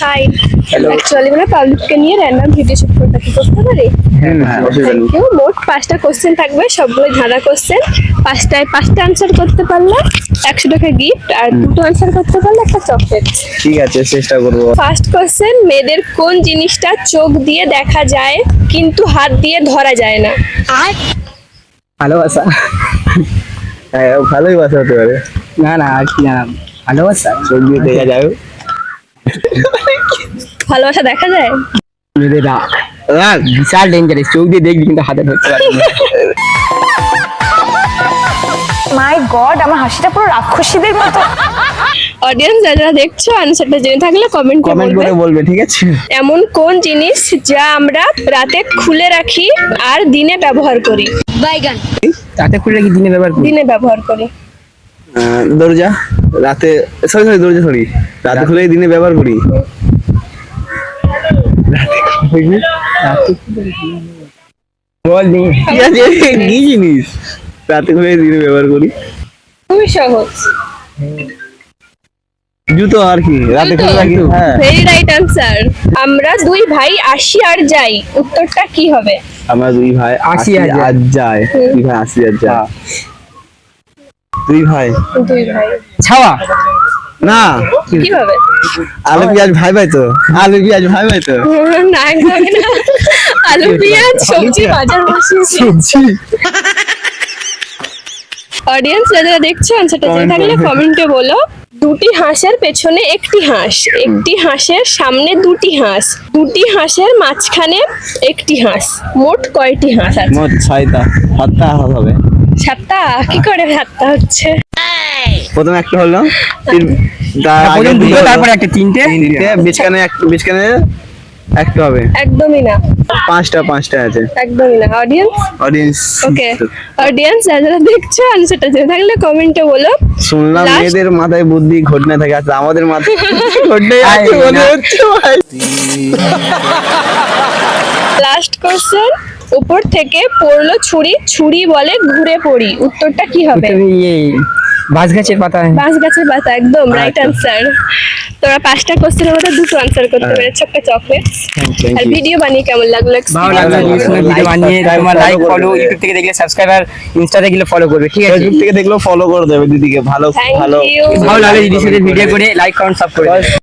High, actually মানে পাবলিককে নিয়ে র্যান্ডম ভিডিও শুট করতে পারি। Thank you. মোট 5টা কোশ্চেন থাকবে, সবগুলো ধাঁধা কোশ্চেন। 5টা আনসার করতে পারলে 100 টাকা গিফট, আর 2টো আনসার করতে পারলে একটা চকলেট। ঠিক আছে, চেষ্টা করবো। ফার্স্ট কোশ্চেন, মেয়েদের কোন জিনিসটা চোখ দিয়ে দেখা যায় কিন্তু হাত দিয়ে ধরা যায় না? ভালোবাসা। হ্যাঁ, ভালোই বাসা হতে পারে। না না, আর কি জানাম, ভালোবাসা। চোখ দিয়ে দেখা যায়। ভালোবাসা দেখা যায়? মেয়েদের রাগ রাগ বিশাল ডেঞ্জারাস, চোখ দিয়ে দেখবি কিন্তু হাতে ধরতে পারবি না। মাই গড, আমার হাসিটা পুরো রাক্ষসীদের মতো। অডিয়েন্স যারা দেখছো, আনসারটা জেনে থাকলে কমেন্ট কমেন্ট করে বলবে, ঠিক আছে? এমন কোন জিনিস যা আমরা রাতে খুলে রাখি আর দিনে ব্যবহার করি? তাতে খুলে কি দিনে ব্যবহার করি? দিনে ব্যবহার করি। দরজা। রাতে সরি দরজা রাতে খুলে দিনে ব্যবহার করি। বল নি। কি আছে, কি জিনিস রাতে খুলে দিনে ব্যবহার করি? খুবই সহজ। জুতো আর কি, রাতে খুলে রাখি। হ্যাঁ, ভেরি রাইট আনসার। আমরা দুই ভাই আসি আর যাই, উত্তরটা কি হবে? আমরা দুই ভাই আসি আর আর যায়। দুই ভাই আসি আর যায়। দুই ভাই দুই ভাই ছাওয়া। না, কিভাবে? আলু পেঁয়াজ ভাই ভাই তো। আলু পেঁয়াজ ভাই ভাই তো। না, একদমই না। আলু পেঁয়াজ সবজি বাজার বসিয়েছি। অডিয়েন্স যারা দেখছো, আনসারটা জেনে থাকলে কমেন্টে বলো। দুটি হাঁসের পেছনে একটি হাঁস, একটি হাঁসের সামনে দুটি হাঁস, দুটি হাঁসের মাঝখানে একটি হাঁস, মোট কয়টি হাঁস আছে? মোট 6টা। 7টা হবে। 7টা? কি করে 7টা হচ্ছে? প্রথমে একটা হলো, প্রথম দুটো, তারপরে একটা, তিনটে। বিচকানে একটা হবে। একদমই না, 5টা আছে। একদমই না। অডিয়েন্স ওকে, অডিয়েন্স যারা দেখছো, আনসারটা জেনে থাকলে কমেন্টে বলো। শুনলাম Last- মেয়েদের মাথায় বুদ্ধি ঘটনা থাকে, আচ্ছা আমাদের মাথায় ঘটনা আছে মনে হচ্ছে ভাই। লাস্ট কোশ্চেন, উপর থেকে পড়লো ছুরি, ছুরি বলে ঘুরে পড়ি, উত্তরটা কি হবে? তুমি বাঁশ গাছের পাতা। বাঁশ গাছের পাতা, একদম রাইট আচ্ছা। আনসার। তোরা 5টা কোশ্চেনের মধ্যে 2টো আনসার করতে পেরেছো, একটা চকলেট। আর ভিডিও বানিয়ে কেমন লাগলো? ভালো লাগলো। ভিডিও বানিয়ে তোমার লাইক ফলো, ইউটিউব থেকে দেখলে সাবস্ক্রাইব, আর ইনস্টা থেকে ফলো করবে, ঠিক আছে? ফেসবুক থেকে দেখলেও ফলো করে দেবে দিদিকে। ভালো থ্যাংক ভালো ইউ। ভালো লাগলে দিদির সাথে ভিডিও করে লাইক কমেন্ট সাব করে দেবে।